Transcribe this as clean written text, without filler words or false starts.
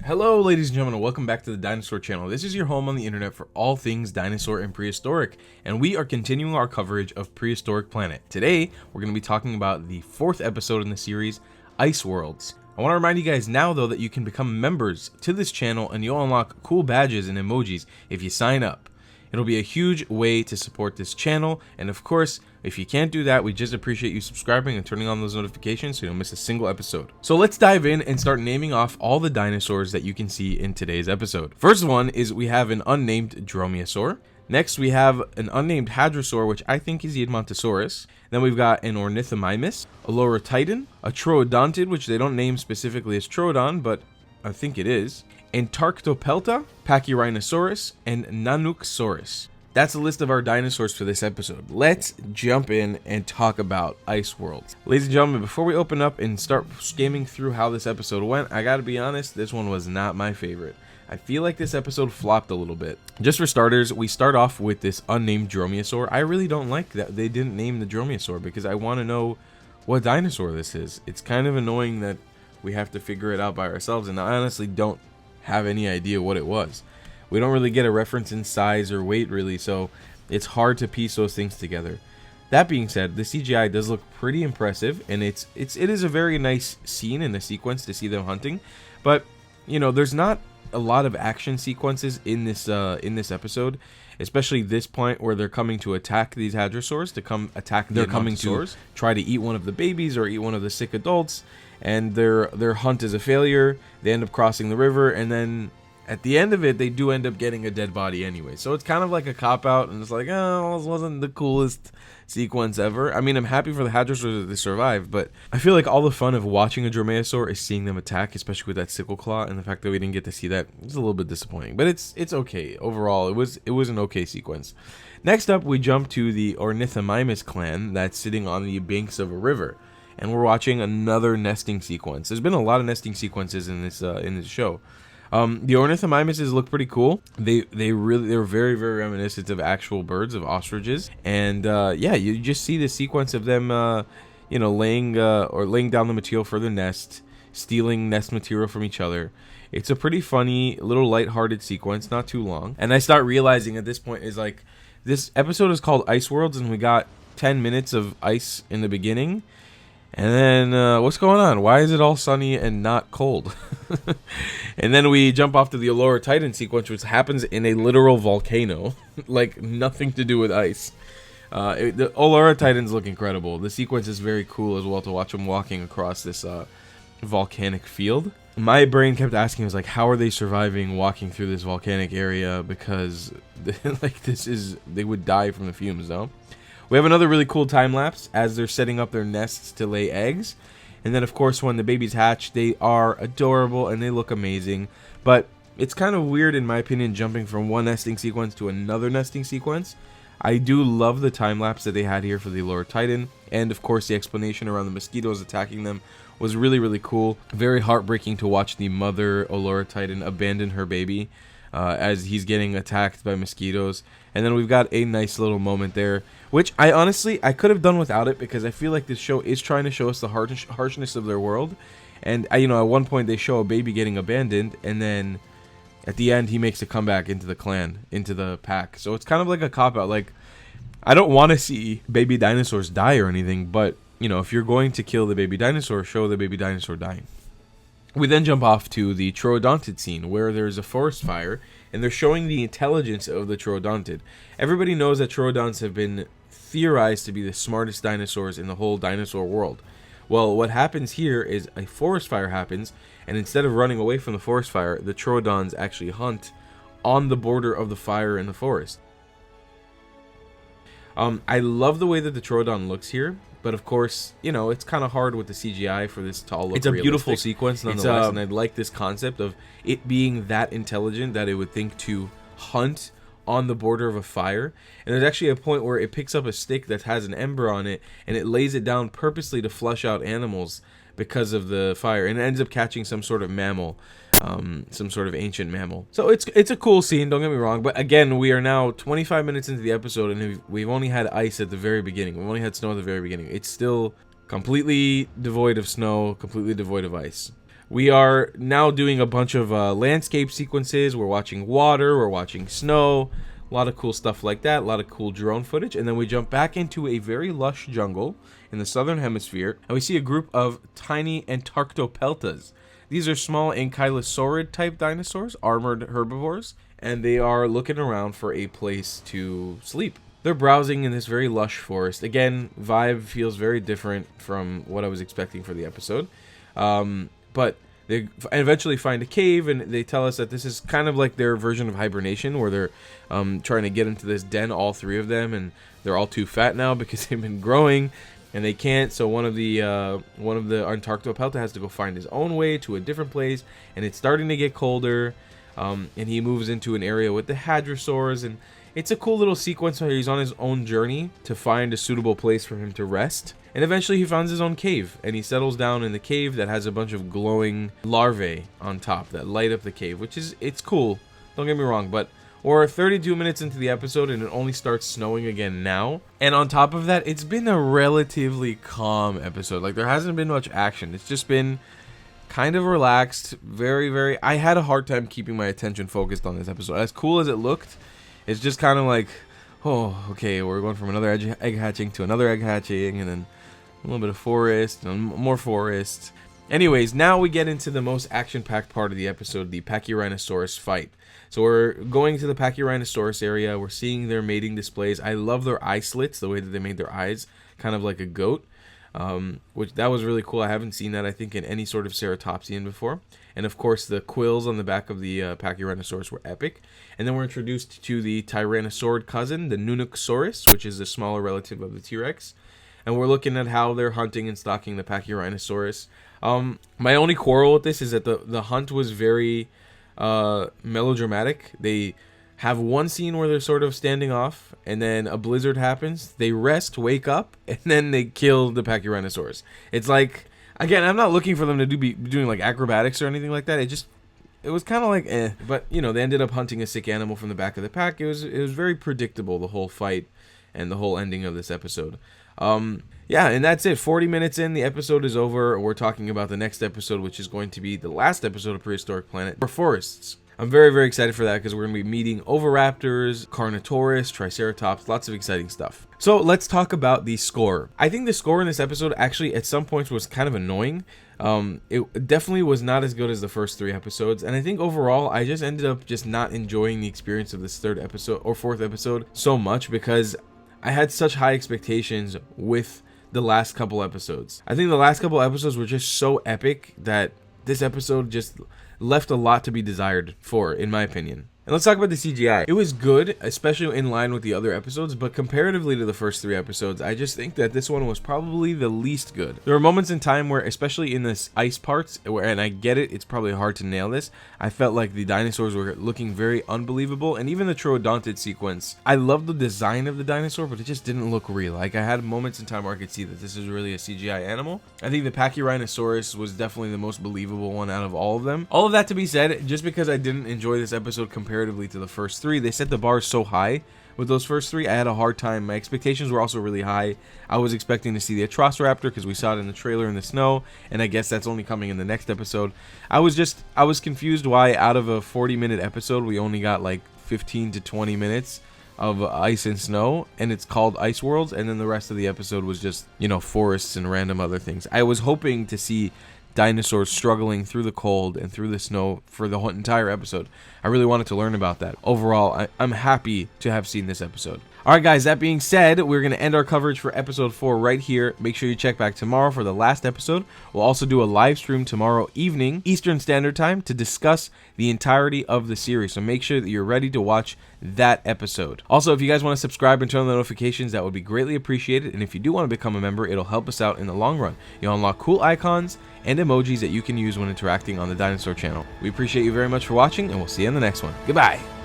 Hello ladies and gentlemen, and welcome back to the Dinosaur channel. This is your home on the internet for all things dinosaur and prehistoric, and we are continuing our coverage of Prehistoric Planet. Today, we're going to be talking about the 4th episode in the series, Ice Worlds. I want to remind you guys now though that you can become members to this channel and you'll unlock cool badges and emojis if you sign up. It'll be a huge way to support this channel, and of course, if you can't do that, we just appreciate you subscribing and turning on those notifications so you don't miss a single episode. So let's dive in and start naming off all the dinosaurs that you can see in today's episode. First one is we have an unnamed Dromaeosaur. Next, we have an unnamed Hadrosaur, which I think is the Edmontosaurus. Then we've got an Ornithomimus, a Lorotitan, a Troodontid, which they don't name specifically as Troodon, but I think it is, Antarctopelta, Pachyrhinosaurus, and Nanuqsaurus. That's the list of our dinosaurs for this episode. Let's jump in and talk about Ice Worlds. Ladies and gentlemen, before we open up and start skimming through how this episode went, I gotta be honest, this one was not my favorite. I feel like this episode flopped a little bit. Just for starters, we start off with this unnamed Dromaeosaur. I really don't like that they didn't name the Dromaeosaur because I want to know what dinosaur this is. It's kind of annoying that we have to figure it out by ourselves, and I honestly don't have any idea what it was. We don't really get a reference in size or weight really, so it's hard to piece those things together. That being said, the CGI does look pretty impressive, and it is a very nice scene in the sequence to see them hunting. But you know, there's not a lot of action sequences in this episode, especially this point where they're coming to attack these hadrosaurs, to come attack the Edmontosaurs, try to eat one of the babies or eat one of the sick adults, and their hunt is a failure. They end up crossing the river, and then at the end of it, they do end up getting a dead body anyway. So it's kind of like a cop-out, and it's like, oh, this wasn't the coolest sequence ever. I mean, I'm happy for the hadrosaurs that they survived, but I feel like all the fun of watching a Dromaeosaur is seeing them attack, especially with that sickle claw, and the fact that we didn't get to see that is a little bit disappointing. But it's okay. Overall, it was an okay sequence. Next up, we jump to the Ornithomimus clan that's sitting on the banks of a river, and we're watching another nesting sequence. There's been a lot of nesting sequences in this show. The Ornithomimuses look pretty cool. They're very, very reminiscent of actual birds, of ostriches, and yeah, you just see the sequence of them, laying down the material for the nest, stealing nest material from each other. It's a pretty funny, little lighthearted sequence, not too long. And I start realizing at this point is like, this episode is called Ice Worlds, and we got 10 minutes of ice in the beginning. And then, what's going on? Why is it all sunny and not cold? And then we jump off to the Lorotitan sequence, which happens in a literal volcano. Like, nothing to do with ice. The Lorotitans look incredible. The sequence is very cool as well to watch them walking across this volcanic field. My brain kept asking, I was like, how are they surviving walking through this volcanic area? Because, like, they would die from the fumes, though. We have another really cool time lapse as they're setting up their nests to lay eggs. And then, of course, when the babies hatch, they are adorable and they look amazing. But it's kind of weird, in my opinion, jumping from one nesting sequence to another nesting sequence. I do love the time lapse that they had here for the Lorotitan. And, of course, the explanation around the mosquitoes attacking them was really, really cool. Very heartbreaking to watch the mother Lorotitan abandon her baby as he's getting attacked by mosquitoes. And then we've got a nice little moment there, which I could have done without it, because I feel like this show is trying to show us the harshness of their world. And at one point they show a baby getting abandoned, and then at the end he makes a comeback into the clan, into the pack. So it's kind of like a cop-out. Like, I don't want to see baby dinosaurs die or anything, but if you're going to kill the baby dinosaur, show the baby dinosaur dying. We then jump off to the Troodontid scene, where there's a forest fire, and they're showing the intelligence of the Troodontid. Everybody knows that Troodons have been theorized to be the smartest dinosaurs in the whole dinosaur world. Well, what happens here is a forest fire happens, and instead of running away from the forest fire, the Troodons actually hunt on the border of the fire in the forest. I love the way that the Troodon looks here, but of course, it's kind of hard with the CGI for this to all look realistic. It's a beautiful sequence nonetheless, and I like this concept of it being that intelligent that it would think to hunt on the border of a fire. And there's actually a point where it picks up a stick that has an ember on it, and it lays it down purposely to flush out animals because of the fire, and it ends up catching some sort of mammal, some sort of ancient mammal. So it's a cool scene, don't get me wrong, but again, we are now 25 minutes into the episode, and we've only had ice at the very beginning. We've only had snow at the very beginning. It's still completely devoid of snow, completely devoid of ice. We are now doing a bunch of landscape sequences. We're watching water, we're watching snow, a lot of cool stuff like that, a lot of cool drone footage. And then we jump back into a very lush jungle in the southern hemisphere, and we see a group of tiny Antarctopeltas. These are small ankylosaurid type dinosaurs, armored herbivores, and they are looking around for a place to sleep. They're browsing in this very lush forest. Again, vibe feels very different from what I was expecting for the episode. But they eventually find a cave, and they tell us that this is kind of like their version of hibernation, where they're trying to get into this den, all three of them, and they're all too fat now because they've been growing, and they can't. So one of the Antarctopelta has to go find his own way to a different place, and it's starting to get colder. And he moves into an area with the hadrosaurs, and it's a cool little sequence where he's on his own journey to find a suitable place for him to rest. And eventually he finds his own cave, and he settles down in the cave that has a bunch of glowing larvae on top that light up the cave, it's cool. Don't get me wrong, but we're 32 minutes into the episode, and it only starts snowing again now. And on top of that, it's been a relatively calm episode. Like, there hasn't been much action. It's just been kind of relaxed, very. I had a hard time keeping my attention focused on this episode. As cool as it looked, it's just kind of like, oh, okay, we're going from another egg hatching to another egg hatching, and then a little bit of forest, and more forest. Anyways, now we get into the most action-packed part of the episode, the Pachyrhinosaurus fight. So we're going to the Pachyrhinosaurus area. We're seeing their mating displays. I love their eye slits, the way that they made their eyes, kind of like a goat. Which that was really cool. I haven't seen that, I think, in any sort of ceratopsian before. And of course, the quills on the back of the Pachyrhinosaurus were epic. And then we're introduced to the Tyrannosaurid cousin, the Nunuxsaurus, which is the smaller relative of the T-Rex. And we're looking at how they're hunting and stalking the Pachyrhinosaurus. My only quarrel with this is that the hunt was very melodramatic. They have one scene where they're sort of standing off, and then a blizzard happens. They rest, wake up, and then they kill the Pachyrhinosaurus. It's like, again, I'm not looking for them to be doing like acrobatics or anything like that. It was kind of like eh. But you know, they ended up hunting a sick animal from the back of the pack. It was very predictable, the whole fight and the whole ending of this episode. Yeah, and that's it. 40 minutes in, the episode is over. We're talking about the next episode, which is going to be the last episode of Prehistoric Planet, or Forests. I'm very excited for that because we're going to be meeting Oviraptors, Carnotaurus, Triceratops, lots of exciting stuff. So let's talk about the score. I think the score in this episode actually at some points was kind of annoying. It definitely was not as good as the first 3 episodes, and I think overall I just ended up just not enjoying the experience of this 3rd episode or 4th episode so much because I had such high expectations with the last couple episodes. I think the last couple episodes were just so epic that this episode just left a lot to be desired for, in my opinion. And let's talk about the CGI. It was good, especially in line with the other episodes, but comparatively to the first 3 episodes, I just think that this one was probably the least good. There were moments in time where, especially in this ice parts, and I get it, it's probably hard to nail this, I felt like the dinosaurs were looking very unbelievable, and even the troodontid sequence. I loved the design of the dinosaur, but it just didn't look real. Like, I had moments in time where I could see that this is really a CGI animal. I think the Pachyrhinosaurus was definitely the most believable one out of all of them. All of that to be said, just because I didn't enjoy this episode comparatively to the first 3, they set the bar so high with those first 3. I had a hard time. My expectations were also really high. I was expecting to see the Atrociraptor because we saw it in the trailer in the snow, and I guess that's only coming in the next episode. I was confused why out of a 40-minute episode we only got like 15 to 20 minutes of ice and snow, and it's called Ice Worlds, and then the rest of the episode was just, you know, forests and random other things. I was hoping to see dinosaurs struggling through the cold and through the snow for the whole entire episode. I really wanted to learn about that. Overall, I'm happy to have seen this episode. Alright guys, that being said, we're going to end our coverage for episode 4 right here. Make sure you check back tomorrow for the last episode. We'll also do a live stream tomorrow evening, Eastern Standard Time, to discuss the entirety of the series. So make sure that you're ready to watch that episode. Also, if you guys want to subscribe and turn on the notifications, that would be greatly appreciated. And if you do want to become a member, it'll help us out in the long run. You'll unlock cool icons and emojis that you can use when interacting on the Dinosaur channel. We appreciate you very much for watching, and we'll see you in the next one. Goodbye!